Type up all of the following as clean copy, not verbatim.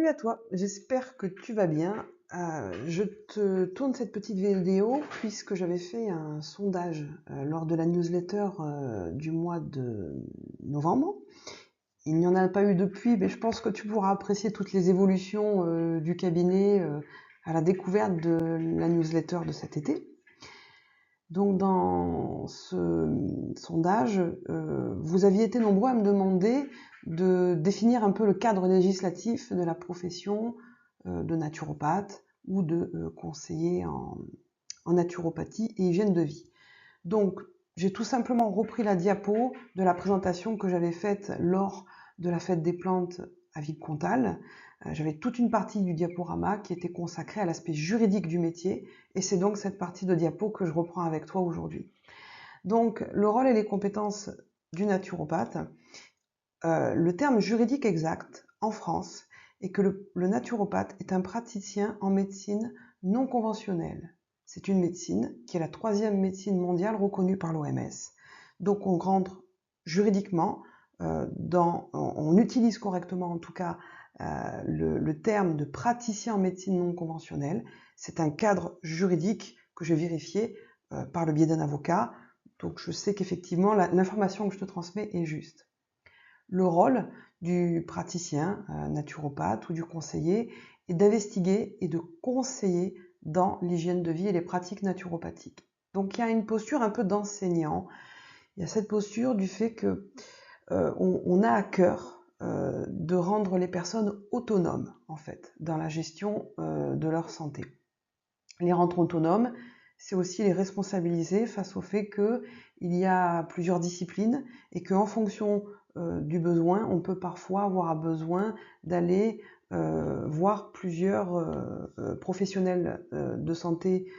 Salut à toi, j'espère que tu vas bien. Je te tourne cette petite vidéo puisque j'avais fait un sondage lors de la newsletter du mois de novembre. Il n'y en a pas eu depuis, mais je pense que tu pourras apprécier toutes les évolutions du cabinet à la découverte de la newsletter de cet été. Donc dans ce sondage, vous aviez été nombreux à me demander de définir un peu le cadre législatif de la profession de naturopathe ou de conseiller en naturopathie et hygiène de vie. Donc j'ai tout simplement repris la diapo de la présentation que j'avais faite lors de la fête des plantes à Vic-Comtal. J'avais toute une partie du diaporama qui était consacrée à l'aspect juridique du métier, et c'est donc cette partie de diapo que je reprends avec toi aujourd'hui. Donc, le rôle et les compétences du naturopathe. Le terme juridique exact en France est que le naturopathe est un praticien en médecine non conventionnelle. C'est une médecine qui est la 3e médecine mondiale reconnue par l'OMS. Donc on rentre juridiquement on utilise correctement en tout cas le terme de praticien en médecine non conventionnelle. C'est un cadre juridique que j'ai vérifié par le biais d'un avocat. Donc je sais qu'effectivement l'information que je te transmets est juste. Le rôle du praticien naturopathe ou du conseiller est d'investiguer et de conseiller dans l'hygiène de vie et les pratiques naturopathiques. Donc il y a une posture un peu d'enseignant. Il y a cette posture du fait que on a à cœur de rendre les personnes autonomes en fait dans la gestion de leur santé. Les rendre autonomes, c'est aussi les responsabiliser face au fait qu'il y a plusieurs disciplines et qu'en fonction du besoin, on peut parfois avoir besoin d'aller voir plusieurs professionnels de santé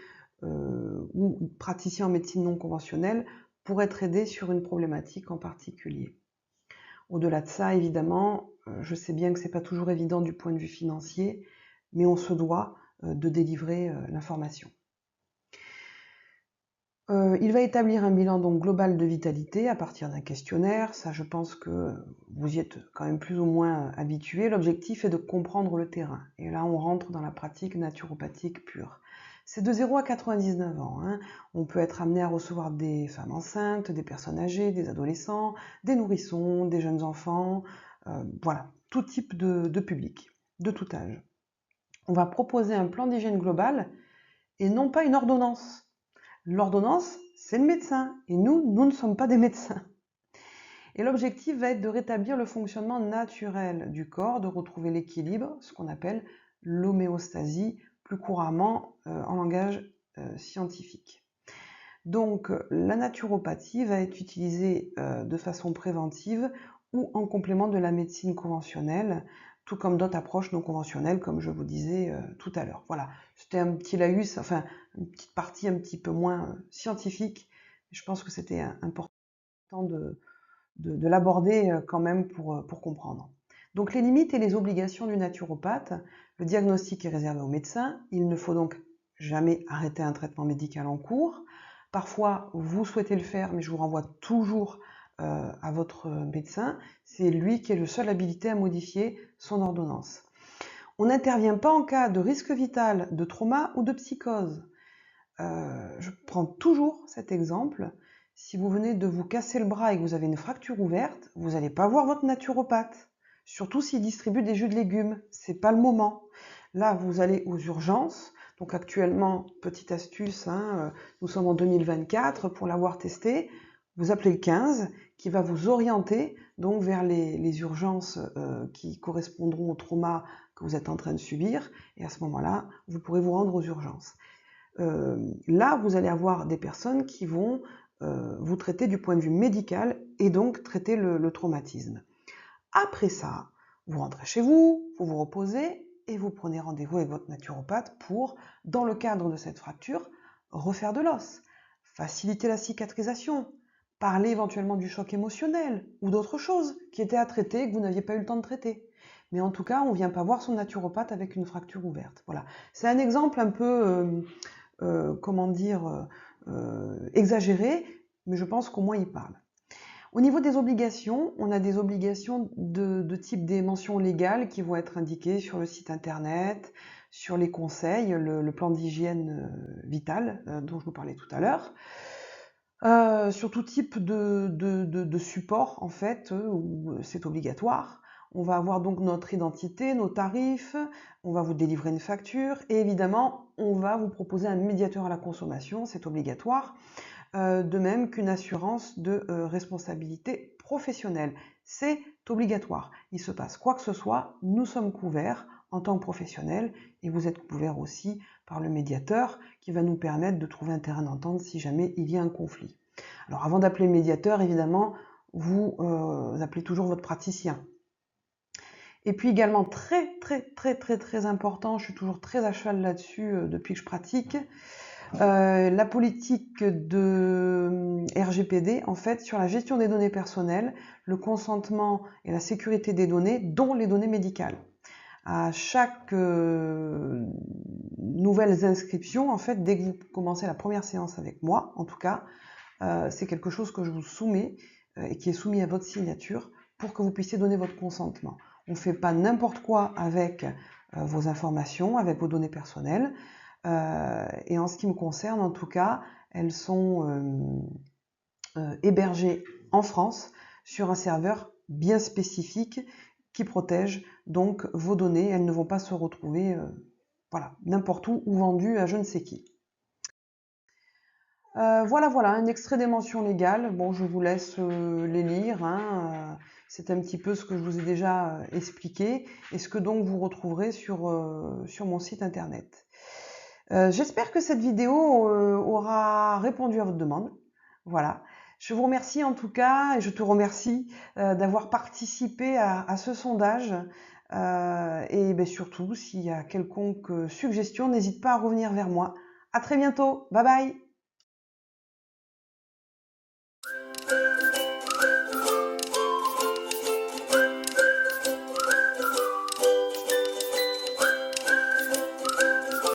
ou praticiens en médecine non conventionnelle pour être aidés sur une problématique en particulier. Au-delà de ça, évidemment, je sais bien que c'est pas toujours évident du point de vue financier, mais on se doit de délivrer l'information. Il va établir un bilan donc global de vitalité à partir d'un questionnaire. Ça, je pense que vous y êtes quand même plus ou moins habitués. L'objectif est de comprendre le terrain. Et là, on rentre dans la pratique naturopathique pure. C'est de 0 à 99 ans. On peut être amené à recevoir des femmes enceintes, des personnes âgées, des adolescents, des nourrissons, des jeunes enfants. Voilà, tout type de public, de tout âge. On va proposer un plan d'hygiène global et non pas une ordonnance. L'ordonnance, c'est le médecin, et nous ne sommes pas des médecins. Et l'objectif va être de rétablir le fonctionnement naturel du corps, de retrouver l'équilibre, ce qu'on appelle l'homéostasie, plus couramment en langage scientifique. Donc la naturopathie va être utilisée de façon préventive ou en complément de la médecine conventionnelle, tout comme d'autres approches non conventionnelles, comme je vous disais tout à l'heure. Voilà, c'était un petit laïus, enfin une petite partie un petit peu moins scientifique. Je pense que c'était important de l'aborder quand même pour comprendre. Donc les limites et les obligations du naturopathe. Le diagnostic est réservé au médecin. Il ne faut donc jamais arrêter un traitement médical en cours. Parfois, vous souhaitez le faire, mais je vous renvoie toujours à votre médecin. C'est lui qui est le seul habilité à modifier son ordonnance. On n'intervient pas en cas de risque vital, de trauma ou de psychose. Je prends toujours cet exemple. Si vous venez de vous casser le bras et que vous avez une fracture ouverte, vous n'allez pas voir votre naturopathe. Surtout s'il distribue des jus de légumes, c'est pas le moment. Là, vous allez aux urgences. Donc actuellement, petite astuce, nous sommes en 2024, pour l'avoir testé, vous appelez le 15 qui va vous orienter donc vers les urgences qui correspondront au trauma que vous êtes en train de subir, et à ce moment-là, vous pourrez vous rendre aux urgences. Là, vous allez avoir des personnes qui vont vous traiter du point de vue médical et donc traiter le traumatisme. Après ça, vous rentrez chez vous, vous vous reposez et vous prenez rendez-vous avec votre naturopathe pour, dans le cadre de cette fracture, refaire de l'os, faciliter la cicatrisation, parler éventuellement du choc émotionnel ou d'autres choses qui étaient à traiter et que vous n'aviez pas eu le temps de traiter. Mais en tout cas, on ne vient pas voir son naturopathe avec une fracture ouverte. Voilà. C'est un exemple un peu comment dire, exagéré, mais je pense qu'au moins il parle. Au niveau des obligations, on a des obligations de type des mentions légales qui vont être indiquées sur le site internet, sur les conseils, le plan d'hygiène vitale dont je vous parlais tout à l'heure. Sur tout type de support, en fait, où c'est obligatoire. On va avoir donc notre identité, nos tarifs, on va vous délivrer une facture et évidemment, on va vous proposer un médiateur à la consommation, c'est obligatoire. De même qu'une assurance de responsabilité professionnelle. C'est obligatoire. Il se passe quoi que ce soit, nous sommes couverts en tant que professionnels et vous êtes couverts aussi par le médiateur qui va nous permettre de trouver un terrain d'entente si jamais il y a un conflit. Alors avant d'appeler le médiateur, évidemment, vous appelez toujours votre praticien. Et puis également très important, je suis toujours très à cheval là-dessus depuis que je pratique, la politique de RGPD, en fait, sur la gestion des données personnelles, le consentement et la sécurité des données, dont les données médicales. À chaque nouvelles inscriptions, en fait, dès que vous commencez la première séance avec moi, en tout cas, c'est quelque chose que je vous soumets et qui est soumis à votre signature pour que vous puissiez donner votre consentement. On ne fait pas n'importe quoi avec vos informations, avec vos données personnelles. Et en ce qui me concerne, en tout cas, elles sont hébergées en France sur un serveur bien spécifique qui protège donc vos données. Elles ne vont pas se retrouver voilà, n'importe où ou vendues à je ne sais qui. Voilà, un extrait des mentions légales. Bon, je vous laisse les lire. Hein, c'est un petit peu ce que je vous ai déjà expliqué et ce que donc vous retrouverez sur mon site internet. J'espère que cette vidéo aura répondu à votre demande. Voilà. Je vous remercie en tout cas et je te remercie d'avoir participé à ce sondage. Et ben, surtout, s'il y a quelconque suggestion, n'hésite pas à revenir vers moi. À très bientôt. Bye bye.